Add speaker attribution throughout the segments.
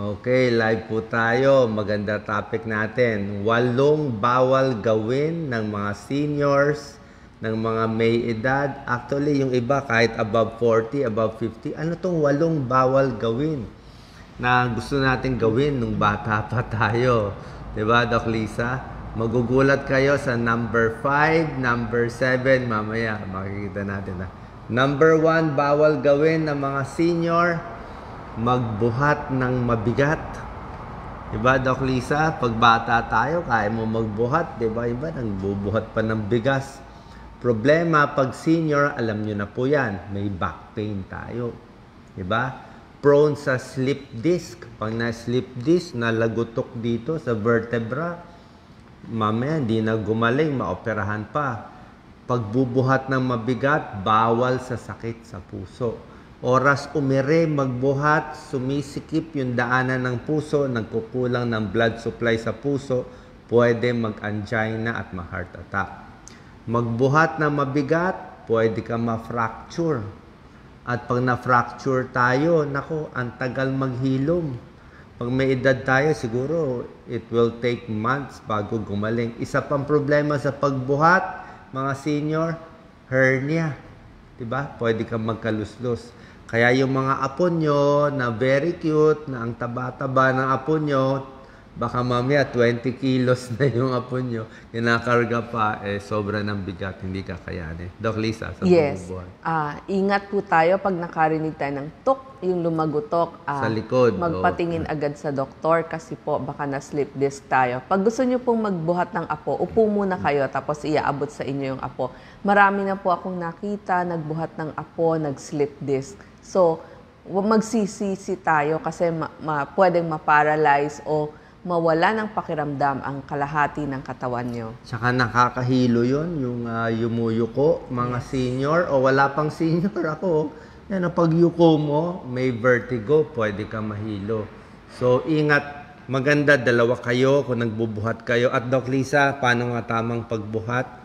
Speaker 1: Okay, live po tayo. Maganda topic natin. 8 bawal gawin ng mga seniors, ng mga may edad. Actually, yung iba kahit above 40, above 50. Ano tong 8 bawal gawin na gusto natin gawin nung bata pa tayo? Diba, Doc Lisa? Magugulat kayo sa number 5, number 7. Mamaya, makikita natin na. Number 1, bawal gawin ng mga senior, magbuhat ng mabigat. Diba, Doc Lisa? Pag bata tayo, kaya mo magbuhat. Diba, iba nagbubuhat pa ng bigas. Problema, pag senior, alam nyo na po yan, may back pain tayo. Diba? Prone sa slip disc. Pag na-slip disc, nalagutok dito sa vertebra, mamaya, hindi na gumaling, maoperahan pa. Pagbubuhat ng mabigat, bawal sa sakit sa puso. Oras umire, magbuhat, sumisikip yung daanan ng puso, nagkukulang ng blood supply sa puso, pwede mag-angina at ma-heart attack. Magbuhat na mabigat, pwede ka ma-fracture. At pag na-fracture tayo, nako, ang tagal maghilom. Pag may edad tayo, siguro it will take months bago gumaling. Isa pang problema sa pagbuhat, mga senior, hernia. Diba? Pwede kang magkaluslos. Kaya yung mga apo nyo na very cute, na ang taba-taba ng apo nyo, baka mamaya 20 kilos na yung apo nyo, kinakarga pa, sobra ng bigat, hindi kakayanin. Doc Lisa, sa pagbubuhat.
Speaker 2: Ingat po tayo pag nakarinig tayo ng tok, yung lumagutok.
Speaker 1: Sa likod.
Speaker 2: Magpatingin agad sa doktor kasi po baka na-slip disc tayo. Pag gusto nyo pong magbuhat ng apo, upo muna kayo tapos iaabot sa inyo yung apo. Marami na po akong nakita, nagbuhat ng apo, nag-slip disc. So, magsisisi tayo kasi pwedeng ma-paralyze o mawala ng pakiramdam ang kalahati ng katawan nyo.
Speaker 1: Tsaka nakakahilo yun, yung yumuyuko, mga senior, o wala pang senior ako. Yan, pag yuko mo, may vertigo, pwede ka mahilo. So, ingat, maganda, dalawa kayo kung nagbubuhat kayo. At Doc Lisa, paano nga tamang pagbuhat?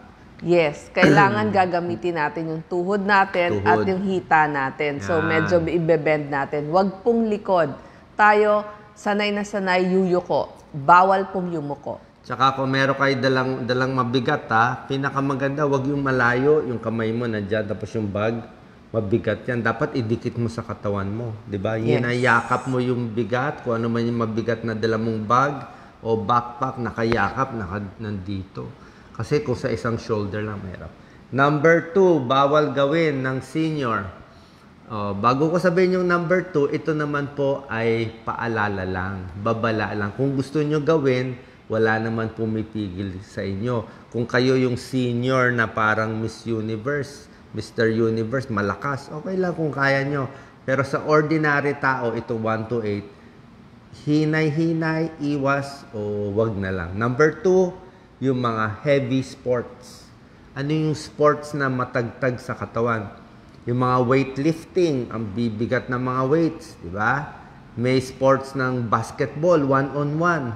Speaker 2: Yes, kailangan gagamitin natin yung tuhod natin at yung hita natin. So, medyo ibe-bend natin. Huwag pong likod. Tayo, sanay na sanay, yuyuko. Bawal pong yumuko.
Speaker 1: Tsaka kung meron kayo dalang mabigat, pinakamaganda, wag yung malayo, yung kamay mo nandiyan, tapos yung bag, mabigat yan. Dapat idikit mo sa katawan mo. Diba?
Speaker 2: Yes.
Speaker 1: Hinayakap mo yung bigat, kung ano man yung mabigat na dala mong bag o backpack, nakayakap, nandito. Kasi kung sa isang shoulder lang, mahirap. Number 2, bawal gawin ng senior. Bago ko sabihin yung number 2, ito naman po ay paalala lang, babala lang. Kung gusto nyo gawin, wala naman pumipigil sa inyo. Kung kayo yung senior na parang Miss Universe, Mr. Universe, malakas, okay lang kung kaya nyo. Pero sa ordinary tao, ito 1 to 8, hinay-hinay, iwas, o wag na lang. Number 2, yung mga heavy sports. Ano yung sports na matagtag sa katawan? Yung mga weightlifting, ang bibigat ng mga weights, di ba? May sports ng basketball, one-on-one.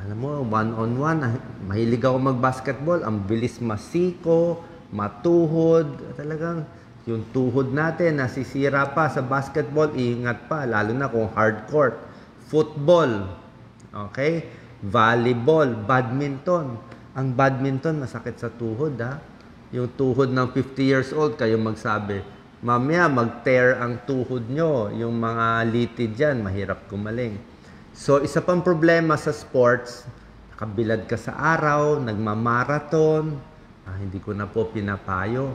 Speaker 1: Alam mo, one-on-one, mahilig ako mag-basketball, ang bilis masiko, matuhod, talagang yung tuhod natin, nasisira pa sa basketball, ingat pa, lalo na kung hardcourt. Football, okay? Volleyball, badminton. Ang badminton, masakit sa tuhod, Yung tuhod ng 50 years old, kayo magsabi, mamaya mag-tear ang tuhod nyo. Yung mga litid dyan, mahirap gumaling. So, isa pang problema sa sports, nakabilad ka sa araw, nagmamarathon, hindi ko na po pinapayo.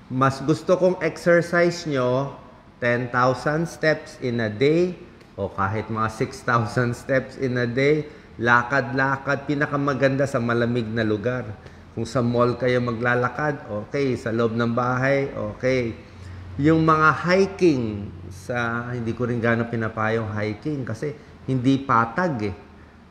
Speaker 1: Mas gusto kong exercise nyo, 10,000 steps in a day, o kahit mga 6,000 steps in a day, lakad-lakad, pinakamaganda sa malamig na lugar. Kung sa mall kayo maglalakad, okay. Sa loob ng bahay, okay. Yung mga hiking, hindi ko rin gano'ng pinapayong hiking kasi hindi patag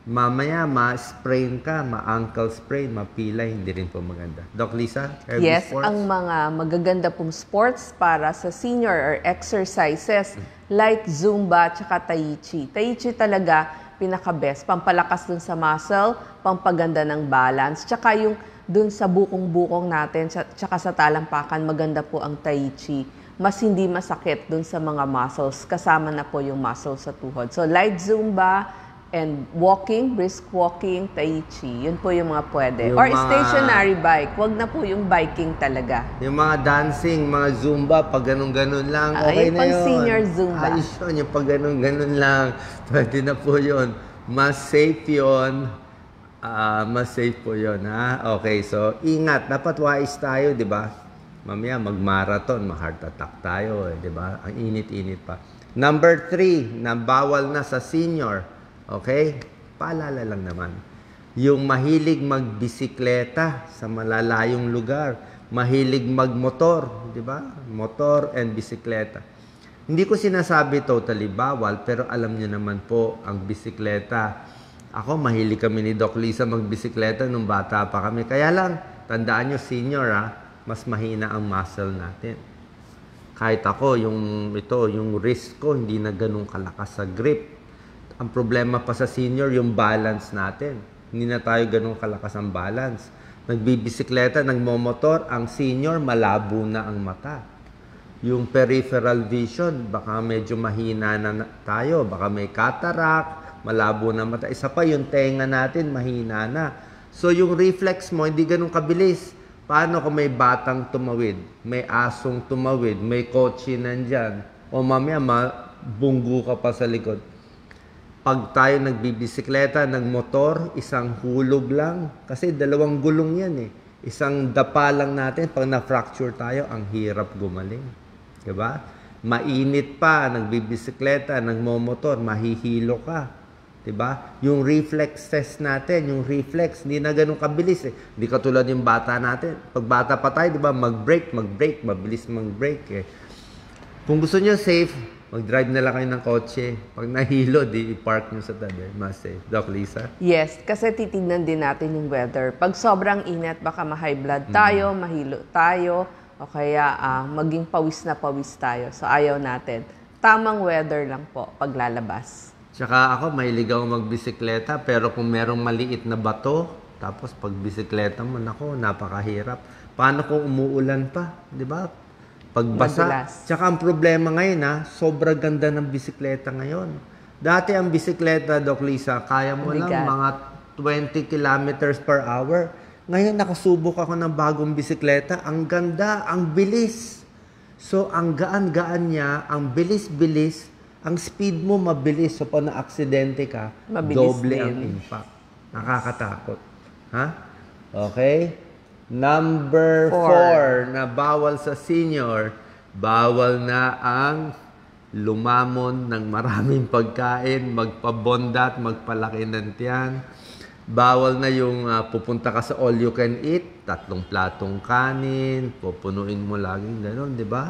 Speaker 1: Mamaya, ma-sprain ka, ma-ankle sprain, mapilay, hindi rin po maganda. Doc Lisa,
Speaker 2: yes,
Speaker 1: sports?
Speaker 2: Ang mga magaganda pong sports para sa senior or exercises like Zumba tsaka Tai Chi. Tai Chi talaga pinaka-best. Pampalakas dun sa muscle, pampaganda ng balance, tsaka yung dun sa bukong-bukong natin, tsaka sa talampakan, maganda po ang Tai Chi. mas hindi masakit dun sa mga muscles. Kasama na po yung muscles sa tuhod. So light Zumba and walking, brisk walking, Tai Chi. Yun po yung mga pwede.
Speaker 1: Yung
Speaker 2: Or
Speaker 1: mga-
Speaker 2: stationary bike. Wag na po yung biking talaga.
Speaker 1: Yung mga dancing, mga Zumba, pag ganun-ganun lang, okay
Speaker 2: yung
Speaker 1: na
Speaker 2: pang
Speaker 1: yun.
Speaker 2: senior Zumba.
Speaker 1: Ayos yun, yung pag ganun-ganun lang, pwede na po yun. Mas safe yun. Mas safe po yun, ha? Okay, so ingat. Dapat wise tayo, di ba? Mamaya mag-marathon, mag-heart attack tayo, di ba? Ang init-init pa. Number 3, na bawal na sa senior. Okay? Paalala lang naman. Yung mahilig magbisikleta sa malalayong lugar. Mahilig magmotor, di ba? Motor and bisikleta. Hindi ko sinasabi totally bawal, pero alam niyo naman po, ang bisikleta. Ako, mahilig kami ni Doc Lisa magbisikleta nung bata pa kami. Kaya lang, tandaan niyo, senior, mas mahina ang muscle natin. Kahit ako, yung wrist ko, hindi na ganun kalakas sa grip. Ang problema pa sa senior, yung balance natin. Hindi na tayo ganun kalakas ang balance. Nagbibisikleta, nagmomotor, ang senior, malabo na ang mata. Yung peripheral vision, baka medyo mahina na tayo. Baka may cataract, malabo na mata. Isa pa, yung tenga natin, mahina na. So, yung reflex mo, hindi ganun kabilis. Paano kung may batang tumawid, may asong tumawid, may kotse nandyan, o mamaya mabunggo ka pa sa likod. Pag tayo nagbibisikleta, nagmotor, isang hulog lang. Kasi dalawang gulong yan eh. Isang dapa lang natin, pag na-fracture tayo, ang hirap gumaling. Diba? Mainit pa, nagbibisikleta, nagmomotor, mahihilo ka. Diba? Yung reflex test natin, yung reflex, hindi na ganun kabilis eh. Hindi katulad yung bata natin. Pag bata pa tayo, diba, mag-brake, mabilis mag-brake eh. Kung gusto nyo safe, mag-drive na lang kayo ng kotse. Pag nahilo, di i-park nyo sa tabi. Mas safe. Doc Lisa?
Speaker 2: Yes, kasi titignan din natin yung weather. Pag sobrang init, baka ma-high blood tayo, mahilo tayo, o kaya maging pawis na pawis tayo. So ayaw natin. Tamang weather lang po paglalabas.
Speaker 1: Tsaka ako, mahilig ako magbisikleta, pero kung merong maliit na bato, tapos pag bisikleta mo, nako, napakahirap. Paano kung umuulan pa? Di ba? Pagbasa.
Speaker 2: Madulas.
Speaker 1: Tsaka ang problema ngayon, sobrang ganda ng bisikleta ngayon. Dati ang bisikleta, Doc Lisa, kaya mo lang
Speaker 2: Bigat.
Speaker 1: mga 20 kilometers per hour. Ngayon, nakasubok ako ng bagong bisikleta. Ang ganda, ang bilis. So, ang gaan-gaan niya, ang bilis-bilis, ang speed mo mabilis. So, pag na-aksidente ka,
Speaker 2: Mabilis
Speaker 1: doble
Speaker 2: din.
Speaker 1: ang impact. Nakakatakot. Ha? Okay? Number 4 na bawal sa senior, bawal na ang lumamon ng maraming pagkain, magpabondat, magpalaki ng tiyan. Bawal na yung pupunta ka sa all you can eat, 3 platong kanin, pupunuin mo laging gano'n, di ba?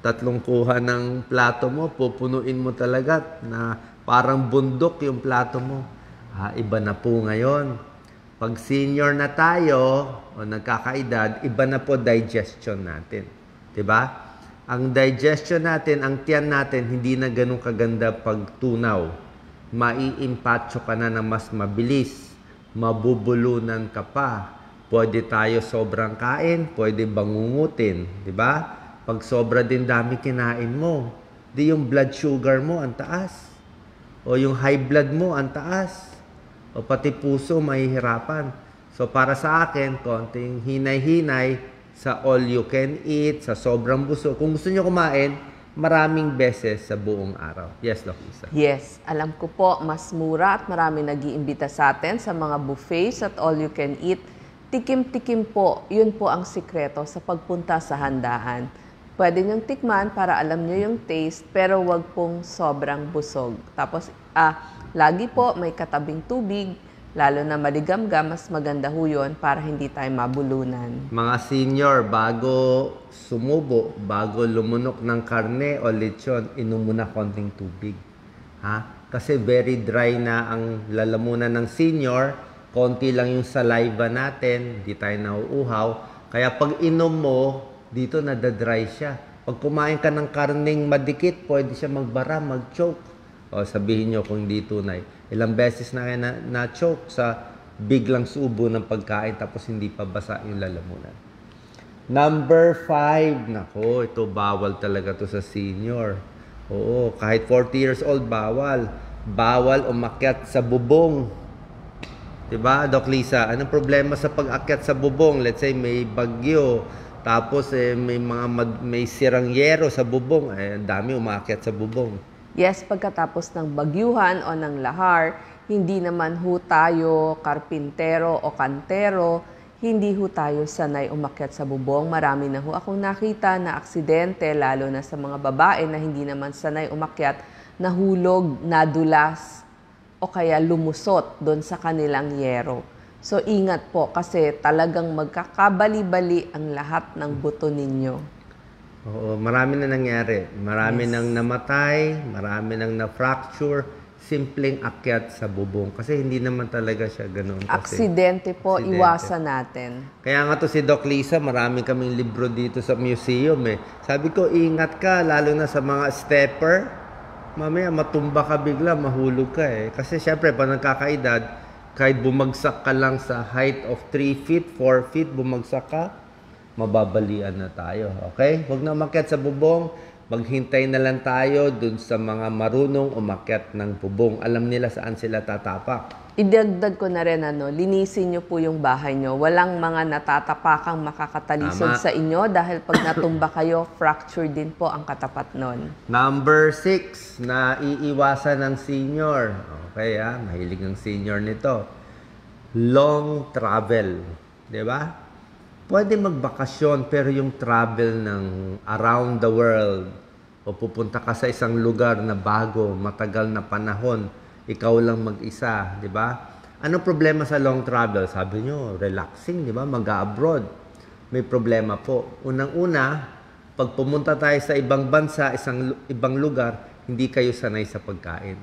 Speaker 1: 3 kuha ng plato mo, pupunuin mo talaga na parang bundok yung plato mo. Iba na po ngayon. Pag senior na tayo o nagkakaedad, iba na po digestion natin. 'Di ba? Ang digestion natin, ang tiyan natin, hindi na ganun kaganda pag tunaw. Maiimpatso ka na ng mas mabilis. Mabubulunan ka pa. Pwede tayo sobrang kain, pwede bangungutin. 'Di ba? Pag sobra din dami kinain mo, di yung blood sugar mo ang taas. O yung high blood mo ang taas. O pati puso mahihirapan. So para sa akin, konting hinay-hinay sa all you can eat, sa sobrang busog. Kung gusto nyo kumain, maraming beses sa buong araw. Yes, Doc Lisa?
Speaker 2: Yes, alam ko po, mas mura at marami nag-iimbita sa atin sa mga buffets at all you can eat. Tikim-tikim po, yun po ang sikreto sa pagpunta sa handaan. Pwede niyong tikman para alam niyo yung taste, pero wag pong sobrang busog. Tapos, lagi po may katabing tubig, lalo na maligamgam, mas maganda ho yun para hindi tayo mabulunan.
Speaker 1: Mga senior, bago sumubo, bago lumunok ng karne o lechon, inom muna konting tubig. Kasi very dry na ang lalamunan ng senior, konti lang yung saliva natin, di tayo nauuhaw. Kaya pag inom mo, dito nadadry siya. Pag kumain ka ng karneng madikit, pwede siya magbara, mag-choke. O sabihin nyo kung hindi tunay. Ilang beses na kayo na-choke sa biglang subo ng pagkain tapos hindi pa basa yung lalamunan. Number 5, nako, ito bawal talaga to sa senior. Oo, kahit 40 years old, bawal. Bawal umakyat sa bubong. Diba, Doc Lisa? Anong problema sa pag-akyat sa bubong? Let's say may bagyo, tapos may sirang yero sa bubong, ang dami umakyat sa bubong.
Speaker 2: Yes, pagkatapos ng bagyuhan o ng lahar, hindi naman ho tayo karpintero o kantero, hindi ho tayo sanay umakyat sa bubong. Marami na ho akong nakita na aksidente, lalo na sa mga babae na hindi naman sanay umakyat, nahulog, nadulas, o kaya lumusot doon sa kanilang yero. So ingat po kasi talagang magkakabali-bali ang lahat ng buto ninyo.
Speaker 1: Oo, marami na nangyari. Marami nang namatay, marami nang na-fracture, simpleng akyat sa bubong. Kasi hindi naman talaga siya ganoon.
Speaker 2: Aksidente po, iwasan natin.
Speaker 1: Kaya nga to si Doc Lisa, marami kaming libro dito sa museum eh. Sabi ko, ingat ka, lalo na sa mga stepper. Mamaya matumba ka bigla, mahulog ka eh. Kasi syempre, pag nagkakaedad, kahit bumagsak ka lang sa height of 3 feet, 4 feet, bumagsak ka, mababalian na tayo. Okay? Huwag na umakyat sa bubong. Maghintay na lang tayo dun sa mga marunong umakyat ng bubong. Alam nila saan sila tatapak.
Speaker 2: Idagdag ko na rin, linisin nyo po yung bahay nyo. Walang mga natatapakang makakatalisod sa inyo dahil pag natumba kayo, fracture din po ang katapat nun.
Speaker 1: Number 6, na iiwasan ng senior. Okay, mahilig ng senior nito. Long travel. Diba? Pwede magbakasyon pero yung travel ng around the world o pupunta ka sa isang lugar na bago, matagal na panahon, ikaw lang mag-isa, di ba? Ano problema sa long travel? Sabi nyo, relaxing, di ba? Mag-abroad. May problema po. Unang-una, pag pumunta tayo sa ibang bansa, ibang lugar, hindi kayo sanay sa pagkain.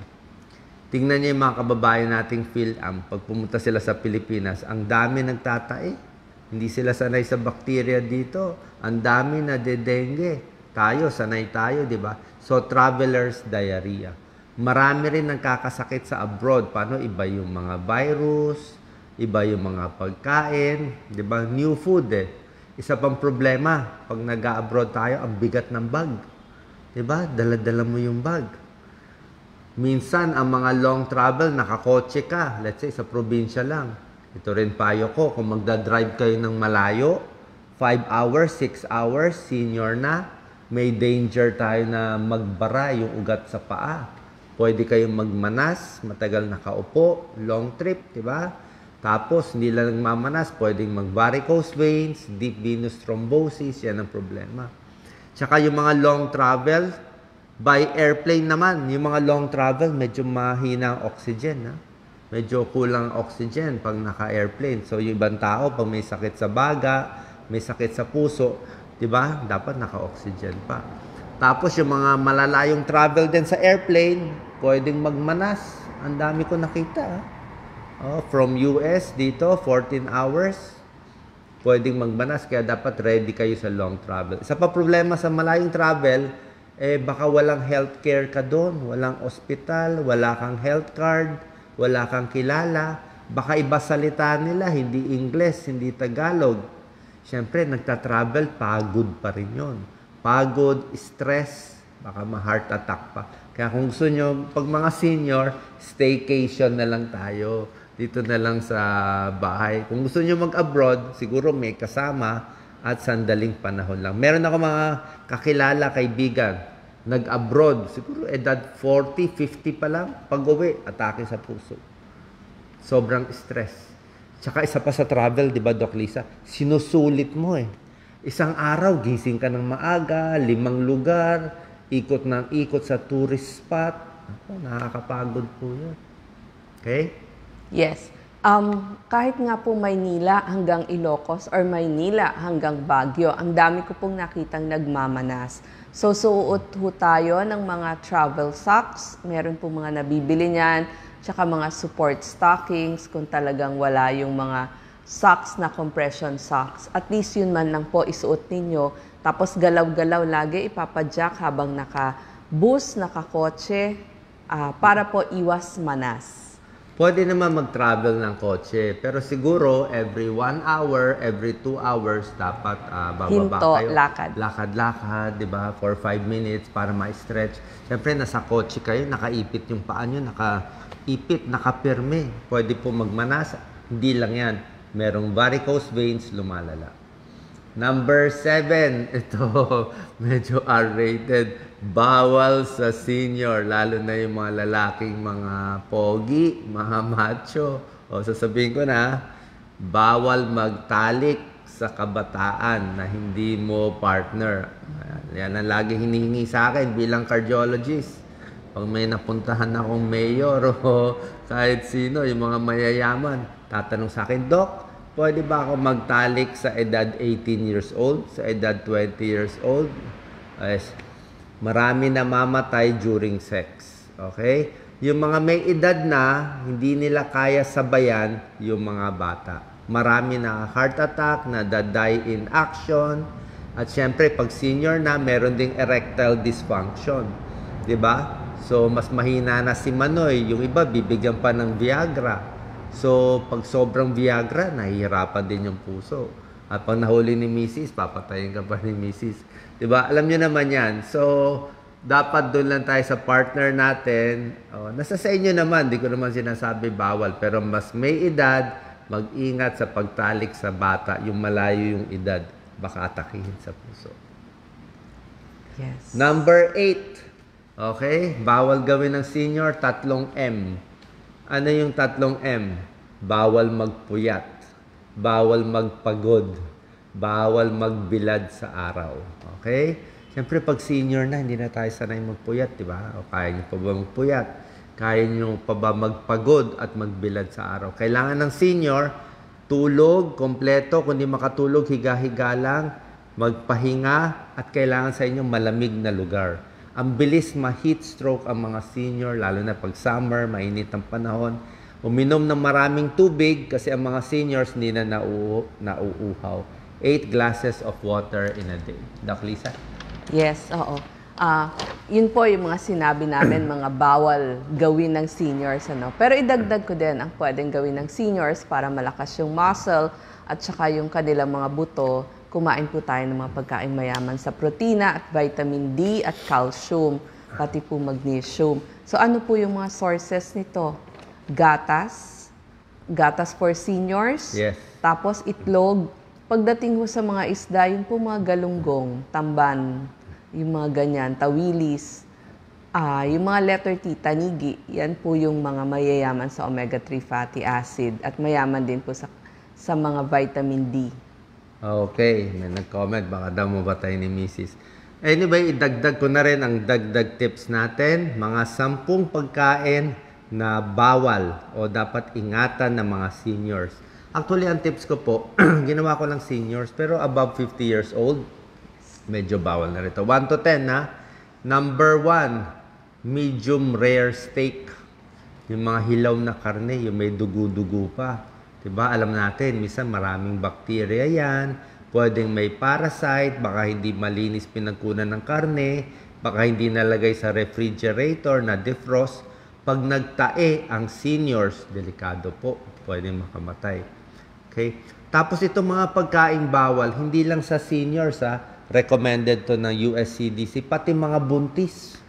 Speaker 1: Tingnan niyo yung mga kababayan nating PhilAm. Pag pumunta sila sa Pilipinas, ang dami nagtatae. Hindi sila sanay sa bakterya dito. Ang dami na dengue. Tayo, sanay tayo, di ba? So, traveler's diarrhea. Marami rin nagkakasakit sa abroad. Paano? Iba yung mga virus, iba yung mga pagkain, di ba? New food eh. Isa pang problema, pag nag-abroad tayo, ang bigat ng bag. Di ba? Dala-dala mo yung bag. Minsan, ang mga long travel, nakakotse ka. Let's say, sa probinsya lang. Ito rin payo ko, kung magdadrive kayo ng malayo, 5 hours, 6 hours, senior na, may danger tayo na magbara yung ugat sa paa. Pwede kayong magmanas, matagal nakaupo, long trip, di ba? Tapos, hindi lang nagmamanas, pwedeng mag-varicose veins, deep venous thrombosis, yan ang problema. Tsaka yung mga long travel, by airplane naman, yung mga long travel, medyo mahina ang oxygen, medyo kulang oxygen pag naka-airplane. So, yung ibang tao, pag may sakit sa baga, may sakit sa puso, di ba? Dapat naka-oxygen pa. Tapos, yung mga malalayong travel din sa airplane, pwedeng magmanas. Ang dami ko nakita. From US, dito, 14 hours, pwedeng magmanas. Kaya dapat ready kayo sa long travel. Isa pa problema sa malayong travel, baka walang healthcare ka doon. Walang ospital, wala kang health card, wala kang kilala, baka iba salita nila, hindi English, hindi Tagalog. Siyempre, nagta-travel, pagod pa rin yun. Pagod, stress, baka ma-heart attack pa. Kaya kung gusto nyo, pag mga senior, staycation na lang tayo. Dito na lang sa bahay. Kung gusto nyo mag-abroad, siguro may kasama at sandaling panahon lang. Meron ako mga kakilala, kaibigan, nag-abroad, siguro edad 40, 50 pa lang, pag-uwi, atake sa puso. Sobrang stress. Tsaka isa pa sa travel, di ba, Doc Lisa? Sinusulit mo eh. Isang araw, gising ka ng maaga, 5 lugar, ikot ng ikot sa tourist spot. Nakakapagod po yun. Okay?
Speaker 2: Yes. Kahit nga po Maynila hanggang Ilocos or Maynila hanggang Baguio, ang dami ko pong nakitang nagmamanas. So, suot ho tayo ng mga travel socks. Meron po mga nabibili niyan. Tsaka mga support stockings kung talagang wala yung mga socks na compression socks. At least yun man lang po isuot ninyo. Tapos galaw-galaw lagi ipapadyak habang naka-bus, naka-kotse para po iwas manas.
Speaker 1: Pwede naman mag-travel ng kotse. Pero siguro, every 1 hour, every 2 hours, dapat bababa
Speaker 2: Hinto,
Speaker 1: kayo.
Speaker 2: lakad.
Speaker 1: Lakad-lakad, di ba? For 5 minutes para ma-stretch. Siyempre, nasa kotse kayo, nakaipit yung paa nyo, nakaipit, nakapirme. Pwede po magmanas. Hindi lang yan. Merong varicose veins, lumalala. Number 7, ito, medyo R-rated. Bawal sa senior, lalo na yung mga lalaking mga pogi, mga macho. O sasabihin ko na, bawal magtalik sa kabataan na hindi mo partner. Yan ang lagi hinihingi sa akin bilang cardiologist. Pag may napuntahan akong mayor o kahit sino, yung mga mayayaman, tatanong sa akin, Doc, pwede ba ako magtalik sa edad 18 years old, sa edad 20 years old? Yes. Marami na mamatay during sex. Okay? Yung mga may edad na, hindi nila kaya sabayan yung mga bata. Marami na heart attack, na die in action. At syempre, pag senior na, meron ding erectile dysfunction. 'Di ba? So, mas mahina na si Manoy. Yung iba, bibigyan pa ng Viagra. So, pag sobrang Viagra, nahihirapan din yung puso. At pag nahuli ni Mrs., papatayin ka pa ni Mrs. Diba? Alam nyo naman yan. So, dapat doon lang tayo sa partner natin. Nasa sa inyo naman, di ko naman sinasabi bawal. Pero mas may edad, mag-ingat sa pagtalik sa bata. Yung malayo yung edad, baka atakihin sa puso.
Speaker 2: Yes.
Speaker 1: Number 8. Okay? Bawal gawin ng senior, 3 M. Ano yung 3 M? Bawal magpuyat. Bawal magpagod. Bawal magbilad sa araw. Okay? Siyempre, pag senior na, hindi na tayo sanay magpuyat, di ba? O kaya nyo pa ba magpuyat? Kaya nyo pa ba magpagod at magbilad sa araw? Kailangan ng senior, tulog, kompleto. Kung di makatulog, higa-higa lang, magpahinga, at kailangan sa inyo malamig na lugar. Ang bilis ma-heat stroke ang mga senior, lalo na pag summer, mainit ang panahon. Uminom ng maraming tubig kasi ang mga seniors hindi na nauuhaw. 8 glasses of water in a day. Doc Lisa?
Speaker 2: Yes, oo. Yun po yung mga sinabi namin, mga bawal gawin ng seniors. Ano? Pero idagdag ko din ang pwedeng gawin ng seniors para malakas yung muscle at saka yung kanilang mga buto. Kumain po tayo ng mga pagkain mayaman sa protina at vitamin D at calcium, pati po magnesium. So ano po yung mga sources nito? Gatas for seniors.
Speaker 1: Yes.
Speaker 2: Tapos itlog. Pagdating ho sa mga isda, yun po mga galunggong, tamban, yung mga ganyan, tawilis, yung mga letter T, tanigi, yan po yung mga mayayaman sa omega-3 fatty acid at mayaman din po sa mga vitamin D.
Speaker 1: Okay, may nag-comment, baka daw mabatay ni Mrs. Anyway, idagdag ko na rin ang dagdag tips natin, mga 10 pagkain na bawal o dapat ingatan ng mga seniors. Actually, ang tips ko po, ginawa ko lang seniors, pero above 50 years old, medyo bawal na rito. 1 to 10, na. Number 1, medium rare steak. Yung mga hilaw na karne, yung may dugo-dugo pa. Diba? Alam natin, minsan maraming bacteria yan. Pwedeng may parasite, baka hindi malinis pinagkunan ng karne, baka hindi nalagay sa refrigerator na defrost. Pag nagtae ang seniors, delikado po. Pwedeng makamatay. Okay? Tapos itong mga pagkain bawal, hindi lang sa seniors, recommended to ng US CDC, pati mga buntis.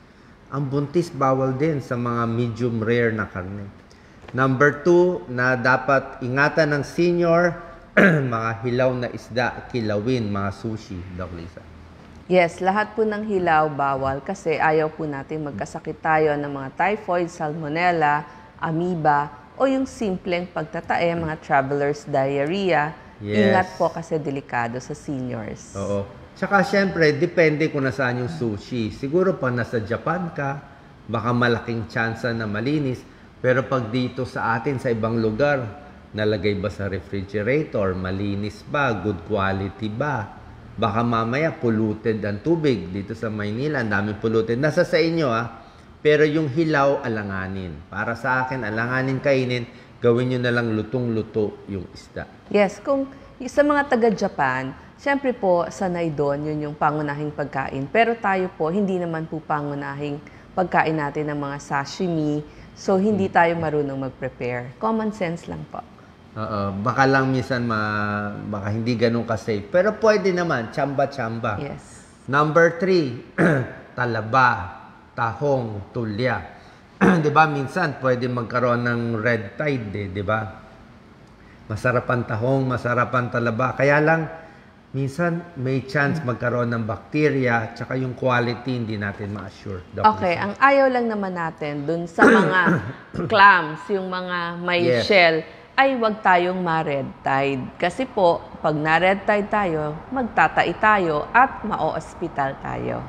Speaker 1: Ang buntis bawal din sa mga medium rare na karne. Number 2, na dapat ingatan ng senior, mga hilaw na isda, kilawin, mga sushi. Doc Lisa.
Speaker 2: Yes, lahat po ng hilaw bawal kasi ayaw po natin magkasakit tayo ng mga typhoid, salmonella, amoeba, o yung simpleng pagtatae, mga traveler's diarrhea.
Speaker 1: Yes.
Speaker 2: Ingat po kasi delikado sa seniors.
Speaker 1: Oo. Tsaka syempre, depende kung nasaan yung sushi. Siguro pag nasa Japan ka, baka malaking tsansa na malinis. Pero pag dito sa atin, sa ibang lugar, nalagay ba sa refrigerator? Malinis ba? Good quality ba? Baka mamaya polluted ang tubig. Dito sa Maynila, ang daming polluted. Nasa sa inyo, Pero yung hilaw, alanganin. Para sa akin, alanganin kainin, gawin nyo na lang lutong-luto yung isda.
Speaker 2: Yes, kung sa mga taga-Japan, siyempre po, sanay doon, yun yung pangunahing pagkain. Pero tayo po, hindi naman po pangunahing pagkain natin ng mga sashimi. So, hindi tayo marunong mag-prepare. Common sense lang po.
Speaker 1: Baka lang minsan baka hindi ganun ka-safe. Pero pwede naman, tsamba-tsamba.
Speaker 2: Yes.
Speaker 1: Number 3, talaba, tahong, tulya. 'Di ba minsan pwede magkaroon ng red tide, 'di ba? Masarap ang tahong, masarap ang talaba. Kaya lang minsan may chance magkaroon ng bacteria tsaka yung quality hindi natin ma-assure.
Speaker 2: Okay, ang ayaw lang naman natin dun sa mga clams, yung mga may
Speaker 1: Yes.
Speaker 2: shell, ay wag tayong ma-red tide. Kasi po, pag na-red tide tayo, magtatai tayo at ma-o-hospital tayo.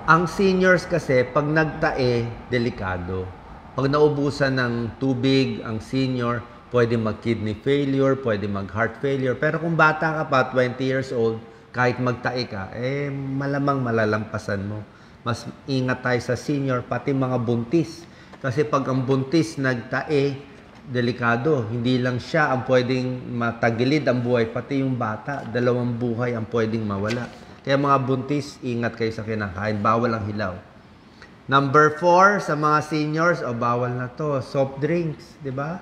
Speaker 1: Ang seniors kasi, pag nagtae, delikado. Pag naubusan ng tubig, ang senior, pwede mag-kidney failure, pwede mag-heart failure. Pero kung bata ka pa, 20 years old, kahit magtae ka, malamang malalampasan mo. Mas ingat tayo sa senior, pati mga buntis. Kasi pag ang buntis nagtae, delikado. Hindi lang siya ang pwedeng matagilid ang buhay, pati yung bata, 2 buhay ang pwedeng mawala. Kaya mga buntis, ingat kayo sa kinakain. Bawal ang hilaw. Number 4, sa mga seniors, bawal na to, soft drinks, di ba?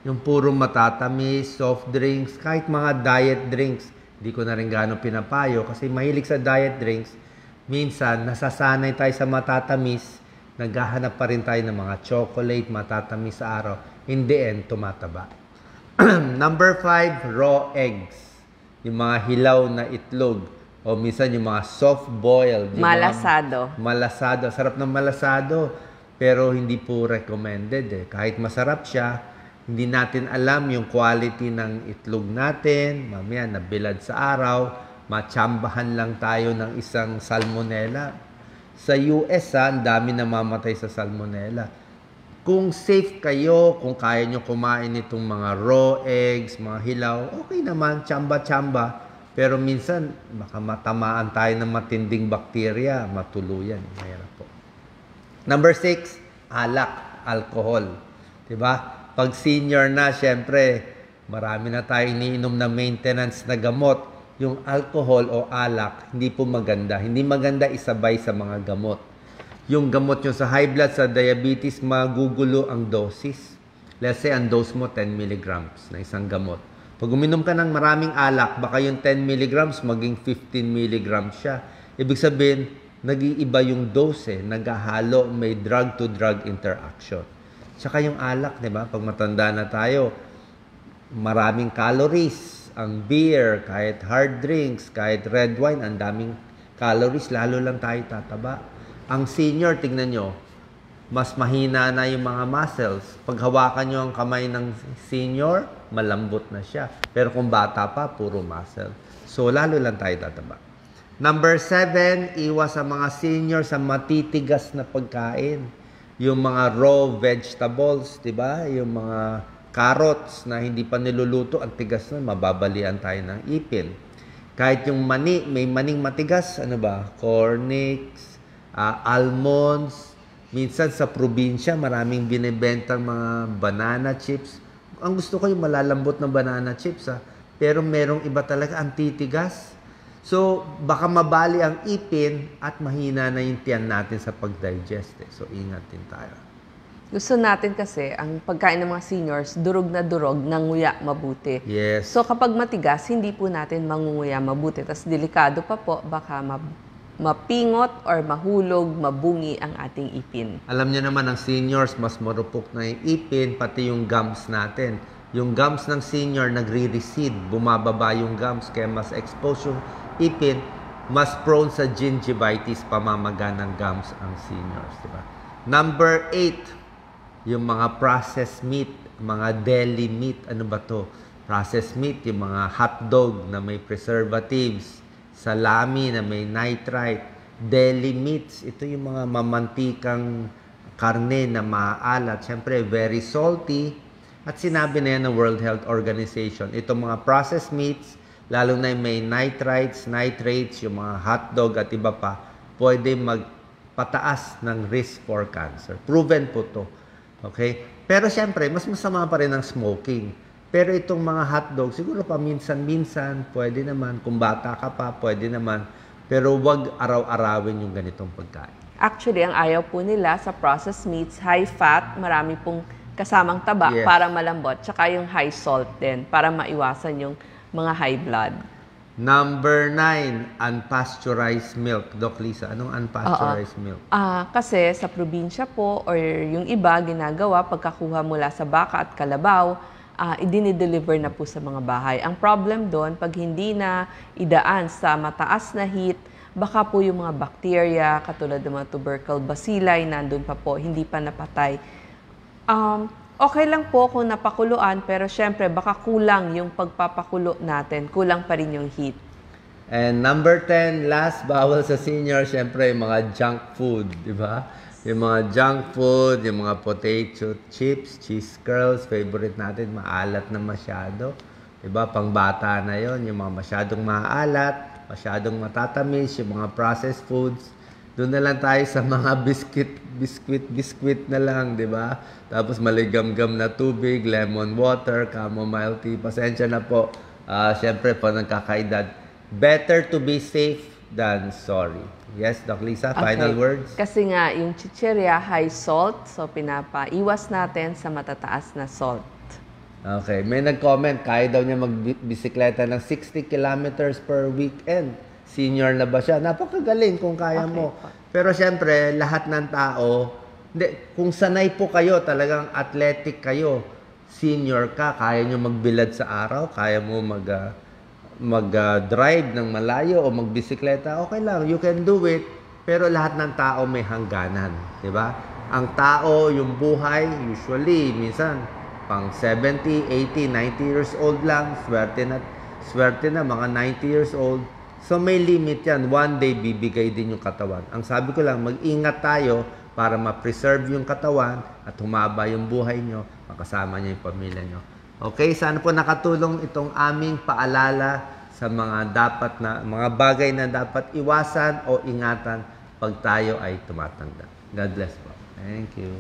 Speaker 1: Yung puro matatamis, soft drinks, kahit mga diet drinks. Hindi ko na rin gaano pinapayo kasi mahilig sa diet drinks. Minsan, nasasanay tayo sa matatamis, naghahanap pa rin tayo ng mga chocolate, matatamis sa araw. In the end, tumataba. Number 5, raw eggs. Yung mga hilaw na itlog. O minsan yung mga soft-boiled.
Speaker 2: Malasado.
Speaker 1: Malasado. Sarap ng malasado. Pero hindi po recommended. Kahit masarap siya, hindi natin alam yung quality ng itlog natin. Mamaya, nabilad sa araw. Matsambahan lang tayo ng isang salmonella. Sa US, ang dami namamatay sa salmonella. Kung safe kayo, kung kaya nyo kumain itong mga raw eggs, mga hilaw, okay naman, tsamba-tsamba. Pero minsan, baka matamaan tayo ng matinding bakterya, matuluyan. Mahirap po. Number 6, alak, alcohol. Diba? Pag senior na, syempre, marami na tayo iniinom na maintenance na gamot. Yung alcohol o alak, hindi po maganda. Hindi maganda isabay sa mga gamot. Yung gamot nyo sa high blood, sa diabetes, magugulo ang dosis. Let's say, ang dose mo 10 milligrams na isang gamot. Pag uminom ka ng maraming alak, baka yung 10 milligrams maging 15 milligrams siya. Ibig sabihin, nag-iiba yung dose, naghahalo, may drug-to-drug interaction. Tsaka yung alak, di ba? Pag matanda na tayo, maraming calories. Ang beer, kahit hard drinks, kahit red wine, ang daming calories, lalo lang tayo tataba. Ang senior, tingnan nyo, mas mahina na yung mga muscles. Pag hawakan nyo ang kamay ng senior, malambot na siya. Pero kung bata pa, puro muscle. So, lalo lang tayo tataba. Number 7, iwas sa mga senior sa matitigas na pagkain. Yung mga raw vegetables, di ba? Yung mga carrots na hindi pa niluluto, ang tigas na, mababalian tayo ng ipin. Kahit yung mani, may maning matigas, ano ba? Cornix, almonds. Minsan sa probinsya, maraming binibentang mga banana chips. Ang gusto ko yung malalambot na banana chips, pero merong iba talaga, ang titigas. So, baka mabali ang ipin at mahina na yung tiyan natin sa pag-digest. So, ingat din tayo.
Speaker 2: Gusto natin kasi, ang pagkain ng mga seniors, durog na durog, nanguya mabuti.
Speaker 1: Yes.
Speaker 2: So, kapag matigas, hindi po natin mangunguya mabuti. Tapos, delikado pa po, baka mapingot or mahulog, mabungi ang ating ipin.
Speaker 1: Alam niyo naman, ang seniors, mas marupok na yung ipin, pati yung gums natin. Yung gums ng senior, nagre-recede, bumababa yung gums, kaya mas exposed yung ipin, mas prone sa gingivitis, pamamaga ng gums ang seniors. Diba? Number 8, yung mga processed meat, mga deli meat. Ano ba to? Processed meat, yung mga hotdog na may preservatives, salami na may nitrite, deli meats, ito yung mga mamantikang karne na maaalat. Siyempre, very salty. At sinabi na yan ng World Health Organization, itong mga processed meats, lalo na may nitrites, nitrates, yung mga hotdog at iba pa, pwede magpataas ng risk for cancer. Proven po to. Okay? Pero siyempre, mas masama pa rin ang smoking. Pero itong mga hotdog, siguro pa minsan-minsan, pwede naman. Kung bata ka pa, pwede naman. Pero wag araw-arawin yung ganitong pagkain.
Speaker 2: Actually, ang ayaw po nila sa processed meats, high fat, marami pong kasamang taba
Speaker 1: Yes.
Speaker 2: para malambot, tsaka yung high salt din para maiwasan yung mga high blood.
Speaker 1: Number 9, unpasteurized milk. Doc Lisa, anong unpasteurized milk?
Speaker 2: Kasi sa probinsya po or yung iba ginagawa pagkakuha mula sa baka at kalabaw, idinideliver na po sa mga bahay. Ang problem doon, pag hindi na idaan sa mataas na heat, baka po yung mga bacteria, katulad ng mga tubercle bacilli, nandun pa po, hindi pa napatay. Okay lang po kung napakuluan, pero syempre baka kulang yung pagpapakulo natin, kulang pa rin yung heat.
Speaker 1: And number 10, last bawal sa senior, syempre yung mga junk food, di ba? Yung mga junk food, yung mga potato chips, cheese curls, favorite natin, maalat na masyado. Di ba? Pangbata na yon, yung mga masyadong maalat, masyadong matatamis, yung mga processed foods. Doon na lang tayo sa mga biscuit na lang, di ba? Tapos maligamgam na tubig, lemon water, chamomile tea. Pasensya na po. Siyempre, po nagkakaedad. Better to be safe than sorry. Yes, Doc Lisa, final words?
Speaker 2: Kasi nga, yung chichirya, high salt, so pinapaiwas natin sa matataas na salt.
Speaker 1: Okay, may nag-comment, kaya daw niya magbisikleta ng 60 kilometers per weekend. Senior na ba siya? Napakagaling kung kaya mo. Pero syempre, lahat ng tao, kung sanay po kayo, talagang athletic kayo, senior ka, kaya nyo magbilad sa araw, kaya mo mag-drive ng malayo o magbisikleta, okay lang, you can do it. Pero lahat ng tao may hangganan, di ba? Ang tao, yung buhay, usually, minsan, pang 70, 80, 90 years old lang, swerte na, mga 90 years old. So may limit yan. One day, bibigay din yung katawan. Ang sabi ko lang, mag-ingat tayo para ma-preserve yung katawan at humaba yung buhay nyo, makasama nyo yung pamilya nyo. Okay, sana po nakatulong itong aming paalala sa mga bagay na dapat iwasan o ingatan pag tayo ay tumatanda. God bless po. Thank you.